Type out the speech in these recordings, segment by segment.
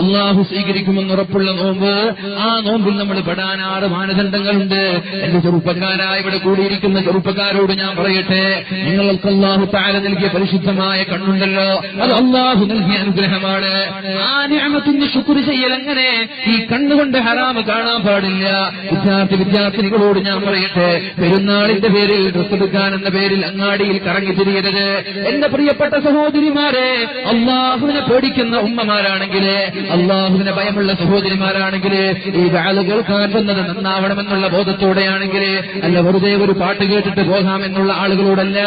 അള്ളാഹു സ്വീകരിക്കുമെന്ന് ഉറപ്പുള്ള നോമ്പ്. ആ നോമ്പിൽ നമ്മൾ പെടാൻ 6 മാനദണ്ഡങ്ങളുണ്ട്. എന്റെ ചെറുപ്പക്കാരായ ഇവിടെ കൂടിയിരിക്കുന്ന ചെറുപ്പക്കാരോട് ഞാൻ പറയട്ടെ, നിങ്ങൾക്ക് അള്ളാഹു തആല നൽകിയ പരിശുദ്ധമായ കണ്ണുണ്ടല്ലോ, അത് അള്ളാഹു നൽകിയ അനുഗ്രഹമാണ്. ആ നിഅമത്തിന് ശുക്ർ ചെയ്യൽ എങ്ങനെ? ഈ കണ്ണുകൊണ്ട് ഹറാമ് കാണാൻ പാടില്ല. വിദ്യാർത്ഥിനികളോട് ഞാൻ പറയട്ടെ, പെരുന്നാളിന്റെ പേരിൽ ഡ്രസ് എടുക്കാൻ എന്ന പേരിൽ അങ്ങാടിയിൽ കറങ്ങി തിരിയരുത്. എന്റെ പ്രിയപ്പെട്ട സഹോദരിമാരെ, അള്ളാഹുവിനെ പേടിക്കുന്ന ഉമ്മമാരാണെങ്കിൽ, അള്ളാഹുവിനെ ഭയമുള്ള സഹോദരിമാരാണെങ്കിൽ, ഈ വാല് കേൾക്കാൻ വന്നത് നന്നാവണമെന്നുള്ള ബോധത്തോടെയാണെങ്കിൽ, അല്ല വെറുതെ ഒരു പാട്ട് കേട്ടിട്ട് പോകാമെന്നുള്ള ആളുകളോടല്ല,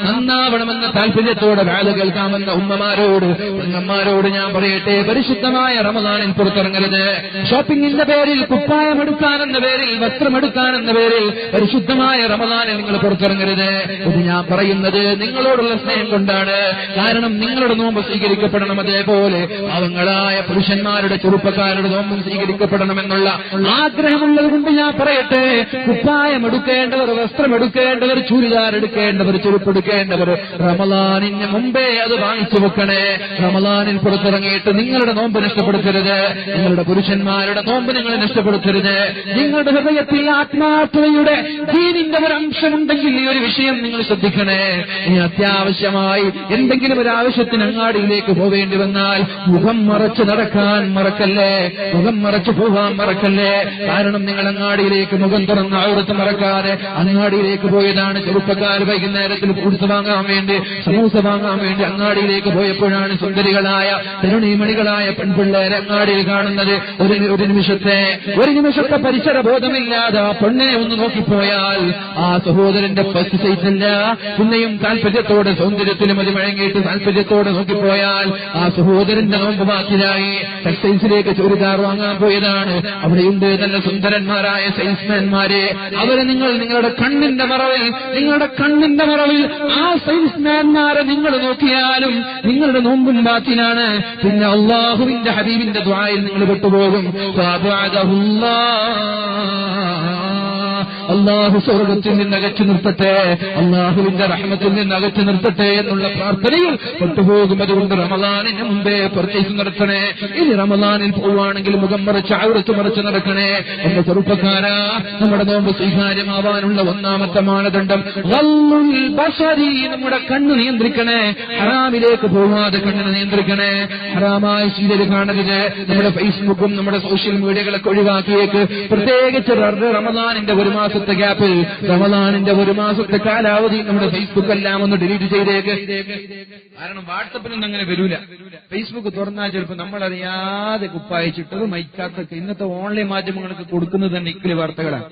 നന്നാവണമെന്ന താല്പര്യത്തോടെ വാല് കേൾക്കാമെന്ന ഉമ്മമാരോട് പെങ്ങന്മാരോട് ഞാൻ പറയട്ടെ, പരിശുദ്ധമായ റമദാനിൽ പുറത്തിറങ്ങരുത്. ഷോപ്പിംഗിന്റെ പേരിൽ, കുപ്പായമെടുക്കാനെന്ന പേരിൽ, വസ്ത്രമെടുക്കാനെന്ന പേരിൽ പരിശുദ്ധമായ റമദാനിൽ നിങ്ങൾ പുറത്തിറങ്ങരുത്. ഇത് ഞാൻ പറയുന്നത് നിങ്ങളോടുള്ള സ്നേഹം കൊണ്ടാണ്. കാരണം നിങ്ങളുടെ നോമ്പ് സ്വീകരിക്കപ്പെടണം. അതേപോലെ പാവങ്ങളായ പുരുഷന്മാരുടെ, ചെറുപ്പക്കാരുടെ നോമ്പും സ്വീകരിക്കപ്പെടണമെന്നുള്ള ആഗ്രഹമുള്ളത് കൊണ്ട് ഞാൻ പറയട്ടെ, കുപ്പായം എടുക്കേണ്ടവർ, വസ്ത്രം എടുക്കേണ്ടവർ, ചുരിദാർ എടുക്കേണ്ടവർ, ചെരുപ്പെടുക്കേണ്ടവർ റമദാനിന് മുമ്പേ അത് വാങ്ങിച്ചു വെക്കണേ. റമദാനിൽ പുറത്തിറങ്ങിയിട്ട് നിങ്ങളുടെ നോമ്പ് നഷ്ടപ്പെടുത്തരുത്. നിങ്ങളുടെ പുരുഷന്മാരുടെ നോമ്പ് നിങ്ങൾ നഷ്ടപ്പെടുത്തരുത്. നിങ്ങളുടെ ഹൃദയത്തിൽ ആത്മാർത്ഥതയുടെ ദീനിന്റെ ഒരു അംശമുണ്ടെങ്കിൽ ഈ ഒരു വിഷയം നിങ്ങൾ ശ്രദ്ധിക്കണേ. ഇനി അത്യാവശ്യമായി എന്തെങ്കിലും ഒരു ആവശ്യത്തിന് അങ്ങാടിയിലേക്ക് പോവേണ്ടി വന്നാൽ മുഖം മറച്ച് നടക്കാൻ മറക്കല്ലേ, മുഖം മറച്ചു പോകാൻ മറക്കല്ലേ. കാരണം നിങ്ങൾ അങ്ങാടിയിലേക്ക് മുഖം തുറന്ന് ഔറത്ത് മറക്കാതെ അങ്ങാടിയിലേക്ക് പോയതാണ്. ചെറുപ്പക്കാർ വൈകുന്നേരത്തിൽ ഫ്രൂട്ട്സ് വാങ്ങാൻ വേണ്ടി, സമൂസ വാങ്ങാൻ വേണ്ടി അങ്ങാടിയിലേക്ക് പോയപ്പോഴാണ് സുന്ദരികളായ തരുണീമണികളായ പെൺപിള്ളേരെ അങ്ങാടിയിൽ കാണുന്നത്. ഒരു നിമിഷത്തെ പരിസര ബോധമില്ലാതെ ആ പെണ്ണെ ഒന്ന് നോക്കിപ്പോയാൽ ആ സഹോദരന്റെ ഫസ്റ്റ് സൈസല്ല. പിന്നെയും താല്പര്യത്തോടെ, സൗന്ദര്യത്തിലും അത് വഴങ്ങിയിട്ട് താല്പര്യത്തോടെ നോക്കിപ്പോയാൽ ആ സഹോദരന്റെ നോമ്പ് ബാക്കിലായി. ടെക്സ്റ്റൈൽസിലേക്ക് ചുരിദാർ വാങ്ങാൻ പോയതാണ്. അവിടെയുണ്ട് നല്ല സുന്ദരന്മാരായ സെയിൽസ്മാൻമാരെ. അവരെ നിങ്ങളുടെ കണ്ണിന്റെ മറവിൽ ആ സെയിൽസ്മാൻമാരെ നിങ്ങൾ നോക്കിയാലും നിങ്ങളുടെ നോമ്പും ബാക്കിലാണ്. പിന്നെ അള്ളാഹുവിന്റെ ഹബീബിന്റെ ദുആയിൽ നിങ്ങൾ പെട്ടുപോകും. അള്ളാഹു സ്വർഗത്തിൽ നിന്ന് അകറ്റി നിർത്തട്ടെ, അള്ളാഹുവിന്റെ റഹ്മത്തിൽ നിന്ന് അകറ്റി നിർത്തട്ടെ എന്നുള്ള പ്രാർത്ഥനയിൽ പെട്ടുപോകും. അതുകൊണ്ട് റമദാനിന് മുമ്പേ പർച്ചേസ് നടത്തണേ. ഇനി റമദാനിൽ പോവുകയാണെങ്കിൽ മുഖം മറച്ച്, ഔറത്ത് മറച്ച് നടക്കണേ. എന്റെ ചെറുപ്പക്കാരാ, നമ്മുടെ നോമ്പ് സ്വീകാര്യമാവാനുള്ള ഒന്നാമത്തെ മാനദണ്ഡം ഗള്ളുൽ ബസരി, നമ്മുടെ കണ്ണ് നിയന്ത്രിക്കണേ. ഹറാമിലേക്ക് പോവാതെ കണ്ണിനെ നിയന്ത്രിക്കണേ. ഹറാമായ സീരിയൽ കാണരുത്. നമ്മുടെ ഫേസ്ബുക്കും നമ്മുടെ സോഷ്യൽ മീഡിയകളൊക്കെ ഒഴിവാക്കിയേക്ക്. പ്രത്യേകിച്ച് റമദാനിന്റെ ഒരു മാസത്തെ ഗ്യാപ്പിൽ, റമദാനിന്റെ ഒരു മാസത്തെ കാലാവധി നമ്മുടെ ഫേസ്ബുക്ക് എല്ലാം ഒന്ന് ഡിലീറ്റ് ചെയ്തേക്ക്. കാരണം വാട്സപ്പിനൊന്നും അങ്ങനെ വരൂല. ഫേസ്ബുക്ക് തുറന്നാൽ ചിലപ്പോൾ നമ്മളറിയാതെ കുപ്പായിച്ചിട്ടത് മൈക്കാത്തൊക്കെ ഇന്നത്തെ ഓൺലൈൻ മാധ്യമങ്ങൾക്ക് കൊടുക്കുന്നത് തന്നെ ഇക്കിളി വാർത്തകളാണ്.